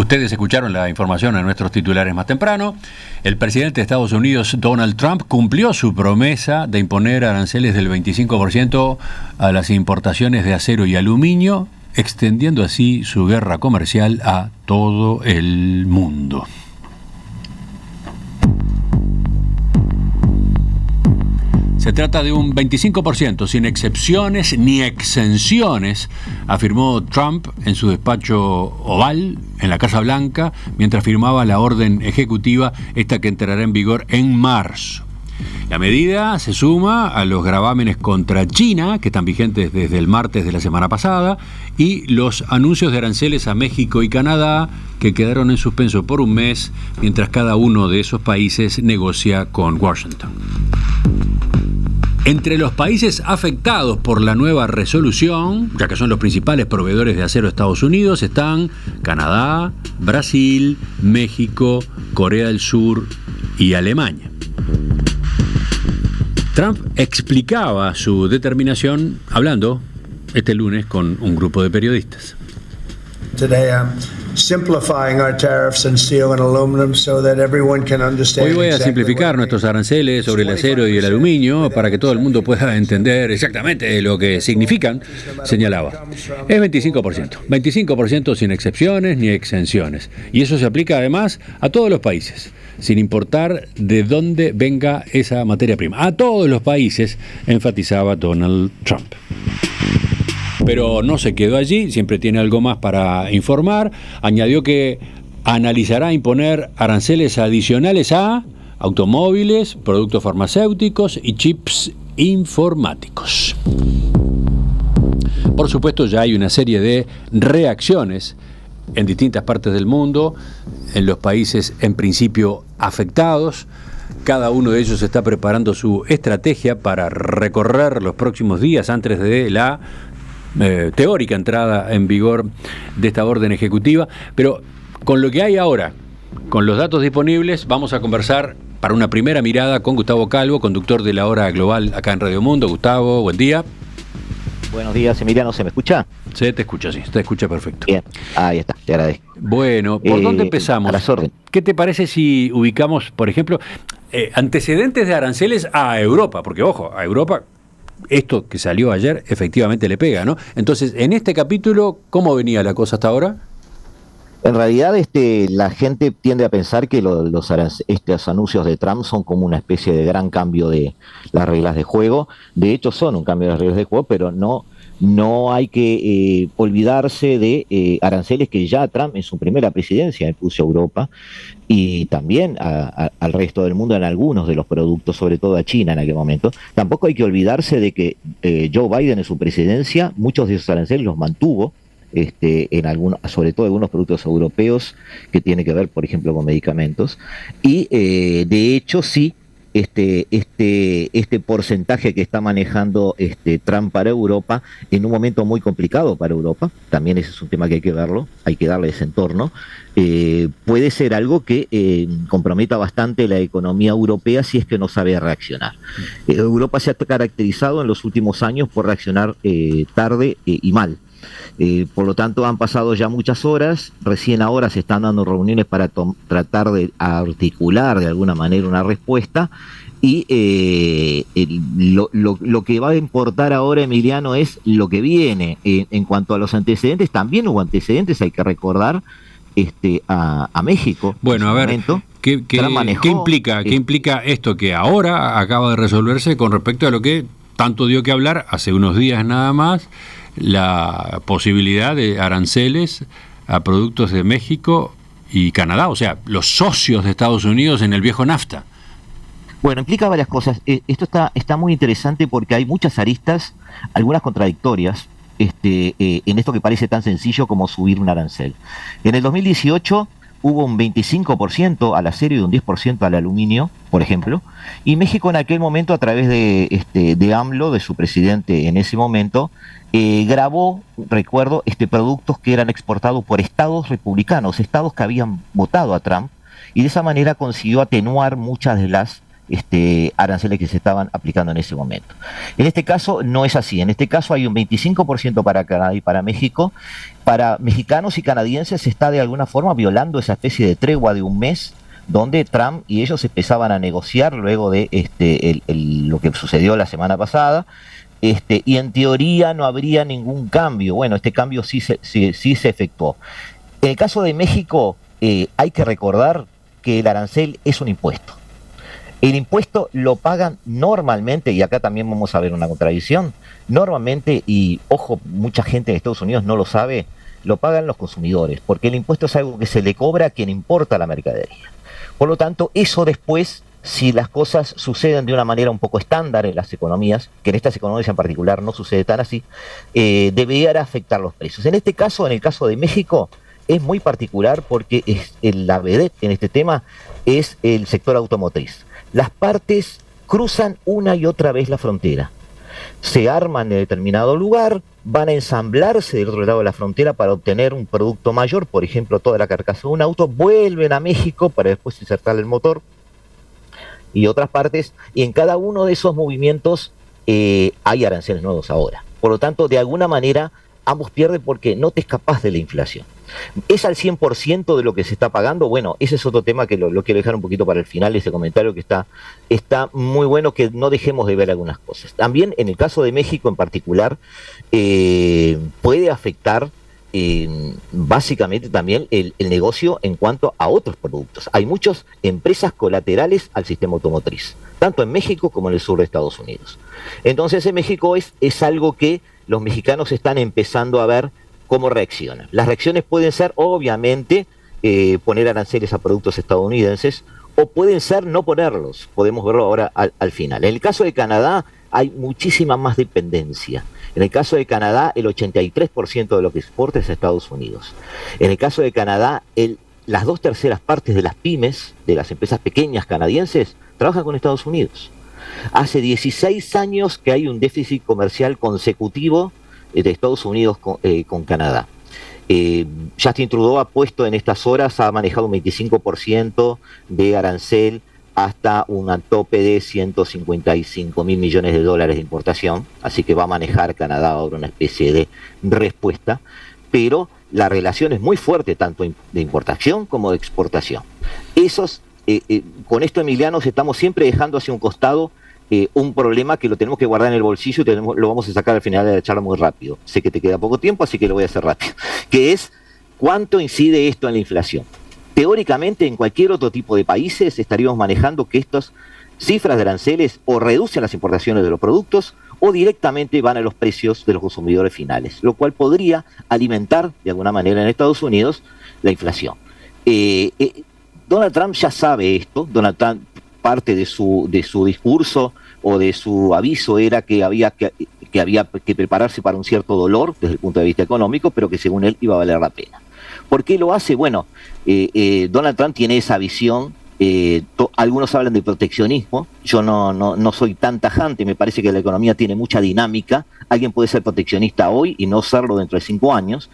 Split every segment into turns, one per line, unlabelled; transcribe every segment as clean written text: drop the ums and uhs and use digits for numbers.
Ustedes escucharon la información en nuestros titulares más temprano. El presidente de Estados Unidos, Donald Trump, cumplió su promesa de imponer aranceles del 25% a las importaciones de acero y aluminio, extendiendo así su guerra comercial a todo el mundo. Se trata de un 25%, sin excepciones ni exenciones, afirmó Trump en su despacho oval, en la Casa Blanca, mientras firmaba la orden ejecutiva, esta que entrará en vigor en marzo. La medida se suma a los gravámenes contra China, que están vigentes desde el martes de la semana pasada, y los anuncios de aranceles a México y Canadá, que quedaron en suspenso por un mes, mientras cada uno de esos países negocia con Washington. Entre los países afectados por la nueva resolución, ya que son los principales proveedores de acero de Estados Unidos, están Canadá, Brasil, México, Corea del Sur y Alemania. Trump explicaba su determinación hablando este lunes con un grupo de periodistas. Hoy voy a simplificar nuestros aranceles sobre el acero y el aluminio para que todo el mundo pueda entender exactamente lo que significan, señalaba. Es 25% sin excepciones ni exenciones. Y eso se aplica además a todos los países, sin importar de dónde venga esa materia prima. A todos los países, enfatizaba Donald Trump. Pero no se quedó allí, siempre tiene algo más para informar. Añadió que analizará imponer aranceles adicionales a automóviles, productos farmacéuticos y chips informáticos. Por supuesto, ya hay una serie de reacciones en distintas partes del mundo, en los países en principio afectados. Cada uno de ellos está preparando su estrategia para recorrer los próximos días antes de la teórica entrada en vigor de esta orden ejecutiva. Pero con lo que hay ahora, con los datos disponibles, vamos a conversar para una primera mirada con Gustavo Calvo, conductor de la Hora Global acá en Radio Mundo. Gustavo, buen día.
Buenos días, Emiliano, ¿se me escucha?
Se te escucha, sí, se te escucha perfecto.
Bien, ahí está, te agradezco.
Bueno, ¿por dónde empezamos?
A las órdenes.
¿Qué te parece si ubicamos, por ejemplo, antecedentes de aranceles a Europa? Porque, ojo, a Europa esto que salió ayer efectivamente le pega, ¿no? Entonces, en este capítulo, ¿cómo venía la cosa hasta ahora?
En realidad, la gente tiende a pensar que estos anuncios de Trump son como una especie de gran cambio de las reglas de juego. De hecho, son un cambio de las reglas de juego, pero no hay que olvidarse de aranceles que ya Trump en su primera presidencia impuso a Europa y también al resto del mundo en algunos de los productos, sobre todo a China en aquel momento. Tampoco hay que olvidarse de que Joe Biden en su presidencia muchos de esos aranceles los mantuvo, sobre todo algunos productos europeos que tienen que ver, por ejemplo, con medicamentos. Y de hecho sí, este porcentaje que está manejando Trump para Europa, en un momento muy complicado para Europa, también ese es un tema que hay que verlo, hay que darle ese entorno, puede ser algo que comprometa bastante la economía europea si es que no sabe reaccionar. Europa se ha caracterizado en los últimos años por reaccionar tarde y mal. Por lo tanto, han pasado ya muchas horas, recién ahora se están dando reuniones para tratar de articular de alguna manera una respuesta y lo que va a importar ahora, Emiliano, es lo que viene. En cuanto a los antecedentes, también hubo antecedentes, hay que recordar, a México.
Bueno, a ver, ¿qué implica esto que ahora acaba de resolverse con respecto a lo que tanto dio que hablar hace unos días nada más? La posibilidad de aranceles a productos de México y Canadá, o sea, los socios de Estados Unidos en el viejo NAFTA.
Bueno, implica varias cosas. Esto está muy interesante porque hay muchas aristas, algunas contradictorias, en esto que parece tan sencillo como subir un arancel. En el 2018 hubo un 25% al acero y un 10% al aluminio, por ejemplo, y México en aquel momento, a través de AMLO, de su presidente en ese momento, grabó, recuerdo, productos que eran exportados por estados republicanos, estados que habían votado a Trump, y de esa manera consiguió atenuar muchas de las aranceles que se estaban aplicando en ese momento. En este caso no es así. En este caso hay un 25% para Canadá y para México. Para mexicanos y canadienses se está de alguna forma violando esa especie de tregua de un mes donde Trump y ellos empezaban a negociar luego de lo que sucedió la semana pasada. Y en teoría no habría ningún cambio. Bueno, este cambio sí se efectuó. En el caso de México, hay que recordar que el arancel es un impuesto. El impuesto lo pagan normalmente, y acá también vamos a ver una contradicción, normalmente, y ojo, mucha gente en Estados Unidos no lo sabe, lo pagan los consumidores, porque el impuesto es algo que se le cobra a quien importa la mercadería. Por lo tanto, eso después, si las cosas suceden de una manera un poco estándar en las economías, que en estas economías en particular no sucede tan así, debería afectar los precios. En este caso, en el caso de México, es muy particular porque la vedette en este tema es el sector automotriz. Las partes cruzan una y otra vez la frontera. Se arman en determinado lugar, van a ensamblarse del otro lado de la frontera para obtener un producto mayor, por ejemplo, toda la carcasa de un auto, vuelven a México para después insertarle el motor y otras partes, y en cada uno de esos movimientos hay aranceles nuevos ahora. Por lo tanto, de alguna manera, ambos pierden porque no te escapas de la inflación. ¿Es al 100% de lo que se está pagando? Bueno, ese es otro tema que lo quiero dejar un poquito para el final, ese comentario que está muy bueno, que no dejemos de ver algunas cosas. También en el caso de México en particular, puede afectar básicamente también el negocio en cuanto a otros productos. Hay muchas empresas colaterales al sistema automotriz, tanto en México como en el sur de Estados Unidos. Entonces en México es algo que los mexicanos están empezando a ver cómo reaccionan. Las reacciones pueden ser, obviamente, poner aranceles a productos estadounidenses, o pueden ser no ponerlos. Podemos verlo ahora al final. En el caso de Canadá hay muchísima más dependencia. En el caso de Canadá, el 83% de lo que exporta es a Estados Unidos. En el caso de Canadá, las 2/3 partes de las pymes, de las empresas pequeñas canadienses, trabajan con Estados Unidos. Hace 16 años que hay un déficit comercial consecutivo de Estados Unidos con Canadá. Justin Trudeau ha puesto en estas horas, ha manejado un 25% de arancel hasta un tope de 155.000 millones de dólares de importación, así que va a manejar Canadá ahora una especie de respuesta, pero la relación es muy fuerte tanto de importación como de exportación. Con esto, Emiliano, estamos siempre dejando hacia un costado un problema que lo tenemos que guardar en el bolsillo y lo vamos a sacar al final de la charla muy rápido. Sé que te queda poco tiempo, así que lo voy a hacer rápido. Que es, ¿cuánto incide esto en la inflación? Teóricamente, en cualquier otro tipo de países estaríamos manejando que estas cifras de aranceles o reducen las importaciones de los productos o directamente van a los precios de los consumidores finales, lo cual podría alimentar de alguna manera en Estados Unidos la inflación. Donald Trump ya sabe esto. Donald Trump, parte de su discurso o de su aviso era que había que prepararse para un cierto dolor desde el punto de vista económico, pero que según él iba a valer la pena. ¿Por qué lo hace? Bueno, Donald Trump tiene esa visión. Algunos hablan de proteccionismo. Yo no soy tan tajante. Me parece que la economía tiene mucha dinámica. Alguien puede ser proteccionista hoy y no serlo dentro de 5 años.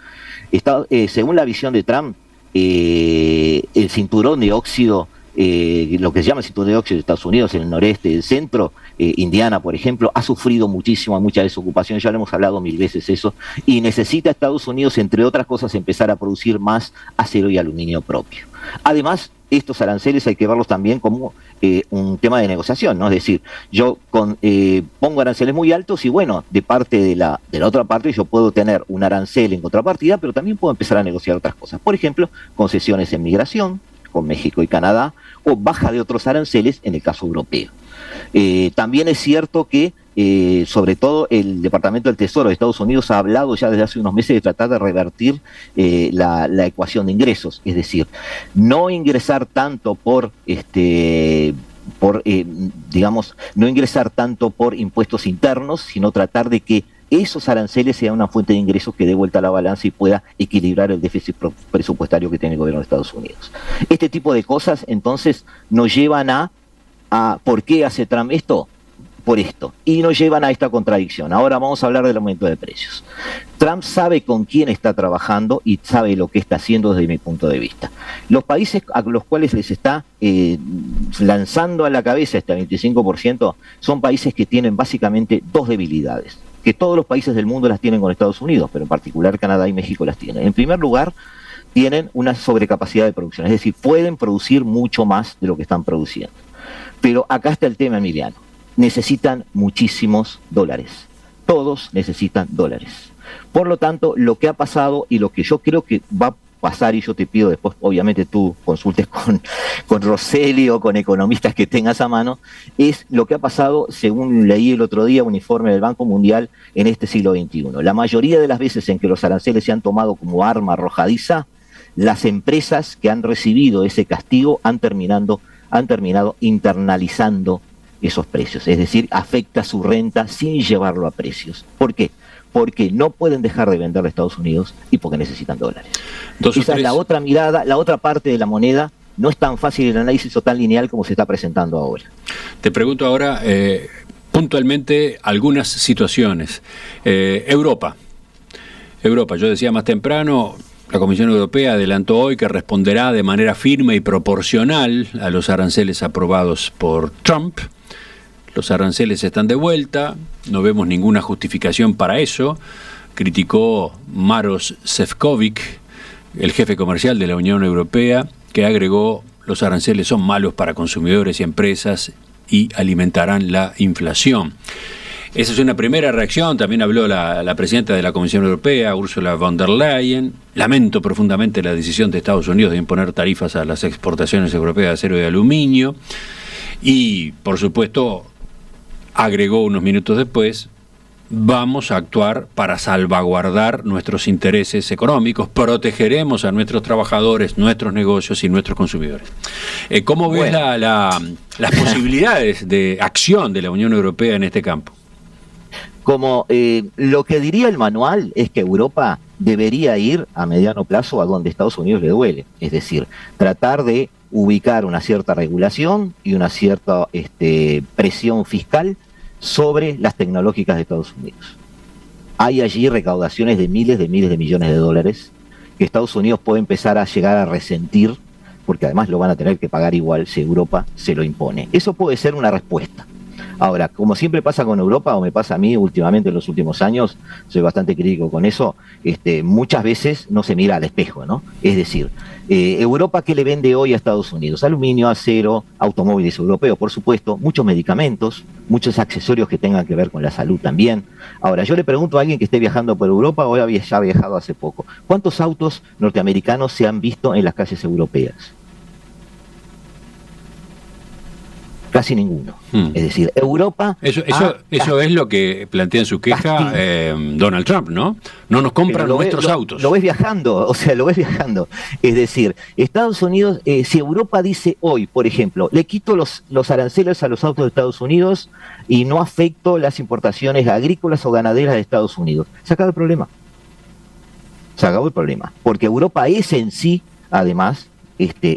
Según la visión de Trump, el cinturón de óxido, lo que se llama el cinturón de óxido de Estados Unidos, en el noreste, el centro, Indiana, por ejemplo, ha sufrido muchísimo, mucha desocupación, ya lo hemos hablado 1000 veces eso, y necesita Estados Unidos, entre otras cosas, empezar a producir más acero y aluminio propio. Además, estos aranceles hay que verlos también como un tema de negociación, ¿no? Es decir, yo pongo aranceles muy altos y bueno, de parte de la otra parte yo puedo tener un arancel en contrapartida, pero también puedo empezar a negociar otras cosas. Por ejemplo, concesiones en migración con México y Canadá, o baja de otros aranceles en el caso europeo. También es cierto que, sobre todo, el Departamento del Tesoro de Estados Unidos ha hablado ya desde hace unos meses de tratar de revertir la ecuación de ingresos, es decir, no ingresar tanto no ingresar tanto por impuestos internos, sino tratar de que esos aranceles sean una fuente de ingresos que dé vuelta a la balanza y pueda equilibrar el déficit presupuestario que tiene el gobierno de Estados Unidos. Este tipo de cosas, entonces, nos llevan a ¿por qué hace Trump esto? por esto, y nos llevan a esta contradicción. Ahora vamos a hablar del aumento de precios. Trump sabe con quién está trabajando y sabe lo que está haciendo desde mi punto de vista. Los países a los cuales les está lanzando a la cabeza este 25% son países que tienen básicamente dos debilidades, que todos los países del mundo las tienen con Estados Unidos, pero en particular Canadá y México las tienen. En primer lugar, tienen una sobrecapacidad de producción, es decir, pueden producir mucho más de lo que están produciendo. Pero acá está el tema, Emiliano. Necesitan muchísimos dólares. Todos necesitan dólares. Por lo tanto, lo que ha pasado y lo que yo creo que va a pasar, y yo te pido después, obviamente tú consultes con Rosselli o con economistas que tengas a mano, es lo que ha pasado, según leí el otro día, un informe del Banco Mundial en este siglo XXI. La mayoría de las veces en que los aranceles se han tomado como arma arrojadiza, las empresas que han recibido ese castigo han terminado internalizando esos precios, es decir, afecta su renta sin llevarlo a precios. ¿Por qué? Porque no pueden dejar de vender a Estados Unidos y porque necesitan dólares. Esa es la otra mirada, la otra parte de la moneda. No es tan fácil el análisis o tan lineal como se está presentando ahora.
Te pregunto ahora puntualmente algunas situaciones. Europa, yo decía más temprano, la Comisión Europea adelantó hoy que responderá de manera firme y proporcional a los aranceles aprobados por Trump. Los aranceles están de vuelta, no vemos ninguna justificación para eso. Criticó Maros Sefcovic, el jefe comercial de la Unión Europea, que agregó: los aranceles son malos para consumidores y empresas y alimentarán la inflación. Esa es una primera reacción. También habló la presidenta de la Comisión Europea, Ursula von der Leyen. Lamento profundamente la decisión de Estados Unidos de imponer tarifas a las exportaciones europeas de acero y aluminio. Y, por supuesto, agregó unos minutos después: vamos a actuar para salvaguardar nuestros intereses económicos, protegeremos a nuestros trabajadores, nuestros negocios y nuestros consumidores. ¿Cómo ves las posibilidades de acción de la Unión Europea en este campo?
Como lo que diría el manual es que Europa debería ir a mediano plazo a donde Estados Unidos le duele, es decir, tratar de ubicar una cierta regulación y una cierta presión fiscal sobre las tecnológicas de Estados Unidos. Hay allí recaudaciones de miles de millones de dólares que Estados Unidos puede empezar a llegar a resentir, porque además lo van a tener que pagar igual si Europa se lo impone. Eso puede ser una respuesta. Ahora, como siempre pasa con Europa, o me pasa a mí últimamente en los últimos años, soy bastante crítico con eso, muchas veces no se mira al espejo, ¿no? Es decir, Europa, ¿qué le vende hoy a Estados Unidos? Aluminio, acero, automóviles europeos, por supuesto, muchos medicamentos, muchos accesorios que tengan que ver con la salud también. Ahora, yo le pregunto a alguien que esté viajando por Europa, o ya ha viajado hace poco, ¿cuántos autos norteamericanos se han visto en las calles europeas? Casi ninguno. Es decir, Europa...
Eso es lo que plantea en su queja Donald Trump, ¿no? No nos compran nuestros autos.
Lo ves viajando, lo ves viajando. Es decir, Estados Unidos, si Europa dice hoy, por ejemplo, le quito los aranceles a los autos de Estados Unidos y no afecto las importaciones agrícolas o ganaderas de Estados Unidos, se acaba el problema. Se acabó el problema. Porque Europa es en sí, además,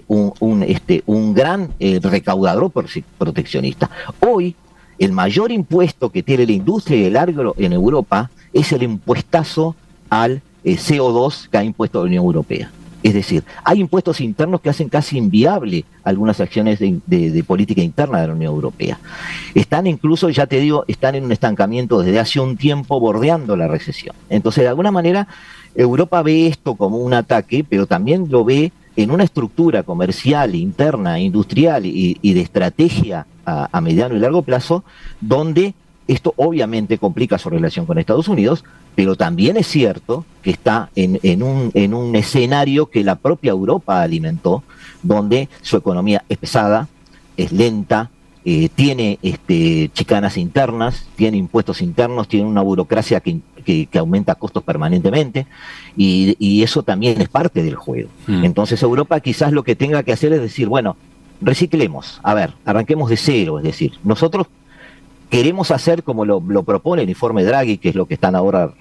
un gran recaudador proteccionista. Hoy, el mayor impuesto que tiene la industria y el agro en Europa es el impuestazo al CO2 que ha impuesto la Unión Europea. Es decir, hay impuestos internos que hacen casi inviable algunas acciones de política interna de la Unión Europea. Están incluso, ya te digo, están en un estancamiento desde hace un tiempo bordeando la recesión. Entonces, de alguna manera, Europa ve esto como un ataque, pero también lo ve en una estructura comercial, interna, industrial y de estrategia a mediano y largo plazo, donde esto obviamente complica su relación con Estados Unidos, pero también es cierto que está en un escenario que la propia Europa alimentó, donde su economía es pesada, es lenta, tiene chicanas internas, tiene impuestos internos, tiene una burocracia que aumenta costos permanentemente, y eso también es parte del juego. Entonces Europa quizás lo que tenga que hacer es decir, bueno, reciclemos, a ver, arranquemos de cero, es decir, nosotros queremos hacer como lo propone el informe Draghi, que es lo que están ahora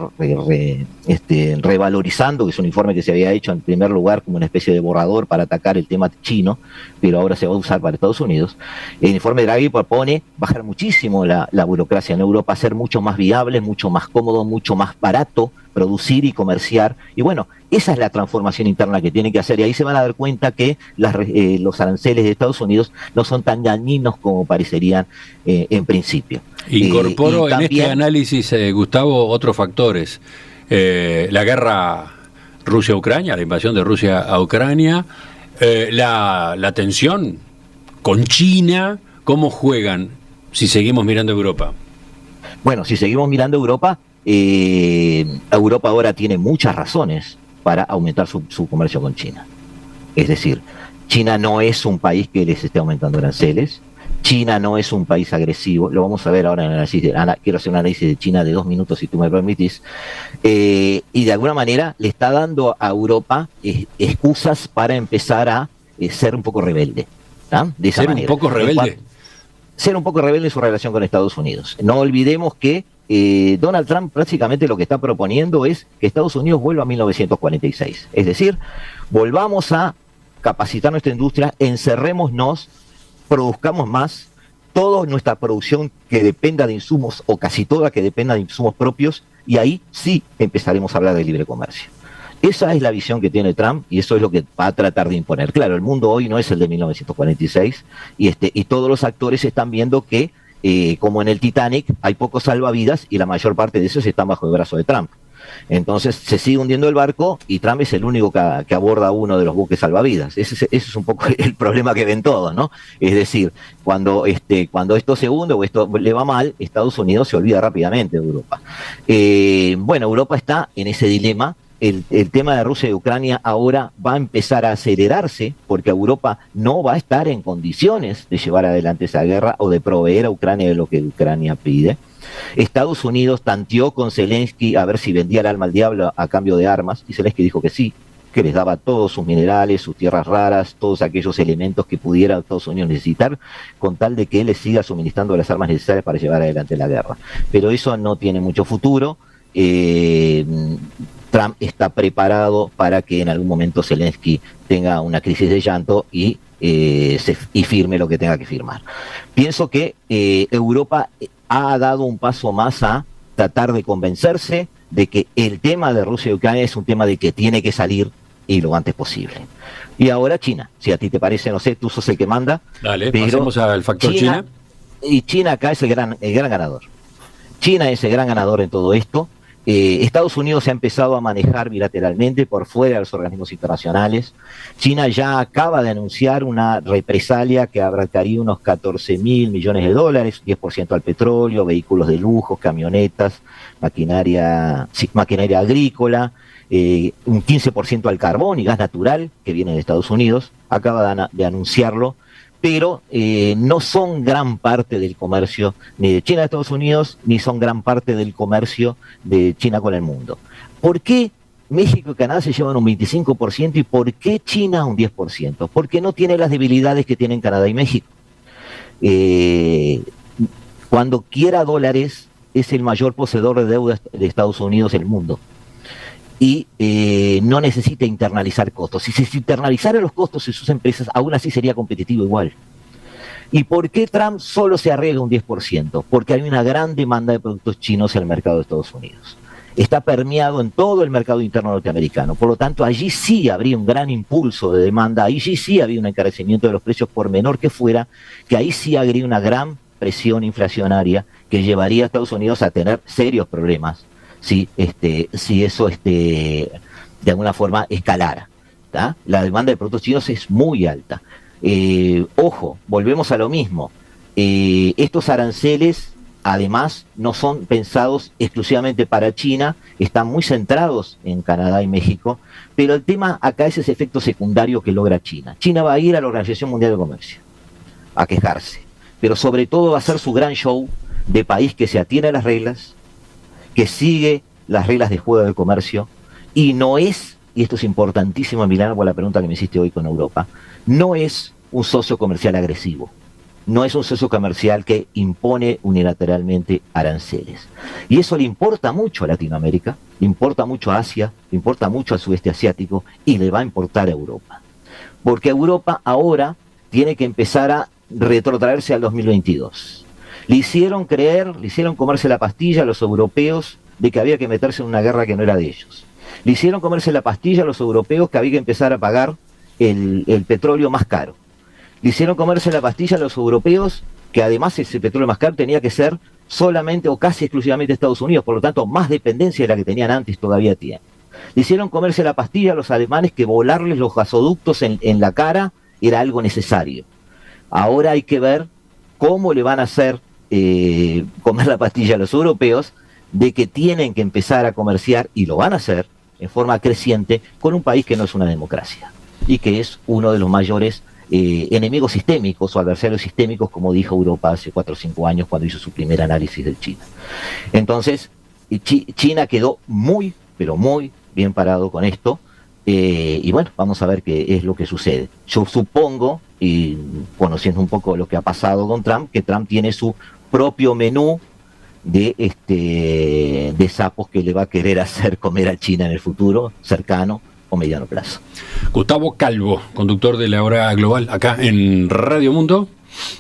revalorizando, que es un informe que se había hecho en primer lugar como una especie de borrador para atacar el tema chino, pero ahora se va a usar para Estados Unidos. El informe Draghi propone bajar muchísimo la burocracia en Europa, hacer mucho más viable, mucho más cómodo, mucho más barato producir y comerciar. Y bueno, esa es la transformación interna que tiene que hacer. Y ahí se van a dar cuenta que los aranceles de Estados Unidos no son tan dañinos como parecerían en principio.
Incorporo
también,
en este análisis, Gustavo, otros factores. La guerra Rusia-Ucrania, la invasión de Rusia a Ucrania, la tensión con China, ¿cómo juegan si seguimos mirando Europa?
Bueno, si seguimos mirando Europa, Europa ahora tiene muchas razones para aumentar su comercio con China. Es decir, China no es un país que les esté aumentando aranceles. China no es un país agresivo. Lo vamos a ver ahora en el análisis. Quiero hacer un análisis de China de 2 minutos, si tú me permitís. Y de alguna manera le está dando a Europa excusas para empezar a ser un poco rebelde. De esa manera.
¿Ser un poco rebelde?
Ser un poco rebelde en su relación con Estados Unidos. No olvidemos que Donald Trump prácticamente lo que está proponiendo es que Estados Unidos vuelva a 1946. Es decir, volvamos a capacitar nuestra industria, encerrémonos, produzcamos más, toda nuestra producción que dependa de insumos, o casi toda que dependa de insumos propios, y ahí sí empezaremos a hablar de libre comercio. Esa es la visión que tiene Trump y eso es lo que va a tratar de imponer. Claro, el mundo hoy no es el de 1946 y todos los actores están viendo que, como en el Titanic, hay pocos salvavidas y la mayor parte de esos están bajo el brazo de Trump. Entonces se sigue hundiendo el barco y Trump es el único que aborda uno de los buques salvavidas. Ese es un poco el problema que ven todos, ¿no? Es decir, cuando esto se hunde o esto le va mal, Estados Unidos se olvida rápidamente de Europa. Bueno, Europa está en ese dilema. El tema de Rusia y Ucrania ahora va a empezar a acelerarse porque Europa no va a estar en condiciones de llevar adelante esa guerra o de proveer a Ucrania de lo que Ucrania pide. Estados Unidos tanteó con Zelensky a ver si vendía el alma al diablo a cambio de armas y Zelensky dijo que sí, que les daba todos sus minerales, sus tierras raras, todos aquellos elementos que pudiera Estados Unidos necesitar con tal de que él les siga suministrando las armas necesarias para llevar adelante la guerra. Pero eso no tiene mucho futuro. Trump está preparado para que en algún momento Zelensky tenga una crisis de llanto y firme lo que tenga que firmar. Pienso que Europa ha dado un paso más a tratar de convencerse de que el tema de Rusia y Ucrania es un tema de que tiene que salir y lo antes posible. Y ahora China, si a ti te parece, no sé, tú sos el que manda.
Dale, pasemos al factor China.
Y China acá es el gran ganador. China es el gran ganador en todo esto. Estados Unidos se ha empezado a manejar bilateralmente por fuera de los organismos internacionales. China ya acaba de anunciar una represalia que abarcaría unos 14.000 millones de dólares, 10% al petróleo, vehículos de lujo, camionetas, maquinaria agrícola, un 15% al carbón y gas natural que viene de Estados Unidos. Acaba de anunciarlo. Pero no son gran parte del comercio ni de China a Estados Unidos, ni son gran parte del comercio de China con el mundo. ¿Por qué México y Canadá se llevan un 25% y por qué China un 10%? Porque no tiene las debilidades que tienen Canadá y México. Cuando quiera dólares, es el mayor poseedor de deuda de Estados Unidos del mundo. Y no necesita internalizar costos. Si se internalizara los costos en sus empresas, aún así sería competitivo igual. ¿Y por qué Trump solo se arregla un 10%? Porque hay una gran demanda de productos chinos en el mercado de Estados Unidos. Está permeado en todo el mercado interno norteamericano. Por lo tanto, allí sí habría un gran impulso de demanda, allí sí habría un encarecimiento de los precios por menor que fuera, que ahí sí habría una gran presión inflacionaria que llevaría a Estados Unidos a tener serios problemas si eso de alguna forma escalara. ¿tá? La demanda de productos chinos es muy alta. Ojo, volvemos a lo mismo. Estos aranceles, además, no son pensados exclusivamente para China, están muy centrados en Canadá y México, pero el tema acá es ese efecto secundario que logra China. China va a ir a la Organización Mundial de Comercio a quejarse, pero sobre todo va a hacer su gran show de país que se atiene a las reglas, que sigue las reglas de juego del comercio y no es, y esto es importantísimo, Milano, por la pregunta que me hiciste hoy con Europa, no es un socio comercial agresivo. no es un socio comercial que impone unilateralmente aranceles. Y eso le importa mucho a Latinoamérica, le importa mucho a Asia, le importa mucho al sudeste asiático y le va a importar a Europa. Porque Europa ahora tiene que empezar a retrotraerse al 2022. Le hicieron comerse la pastilla a los europeos de que había que meterse en una guerra que no era de ellos. Le hicieron comerse la pastilla a los europeos que había que empezar a pagar el petróleo más caro. Le hicieron comerse la pastilla a los europeos que además ese petróleo más caro tenía que ser solamente o casi exclusivamente Estados Unidos, por lo tanto más dependencia de la que tenían antes todavía tienen. Le hicieron comerse la pastilla a los alemanes que volarles los gasoductos en la cara era algo necesario. Ahora hay que ver cómo le van a hacer comer la pastilla a los europeos de que tienen que empezar a comerciar, y lo van a hacer en forma creciente, con un país que no es una democracia y que es uno de los mayores enemigos sistémicos o adversarios sistémicos, como dijo Europa hace 4 o 5 años cuando hizo su primer análisis de China. Entonces, China quedó muy, pero muy bien parado con esto, y bueno, vamos a ver qué es lo que sucede. Yo supongo, y conociendo un poco lo que ha pasado con Trump, que Trump tiene su propio menú de sapos que le va a querer hacer comer a China en el futuro cercano o mediano plazo.
Gustavo Calvo, conductor de La Hora Global, acá en Radio Mundo,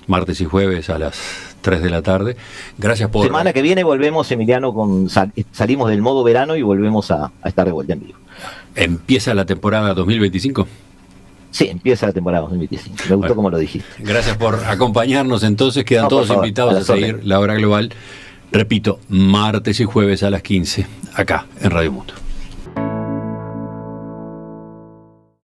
martes y jueves a las 3 de la tarde. Gracias por...
Semana que viene volvemos, Emiliano, salimos del modo verano y volvemos a estar de vuelta en vivo.
¿Empieza la temporada 2025?
Sí, empieza la temporada 2025. Me gustó como lo dijiste.
Gracias por acompañarnos. Entonces quedan todos invitados a seguir La Hora Global. Repito, martes y jueves a las 15, acá en Radio Mundo.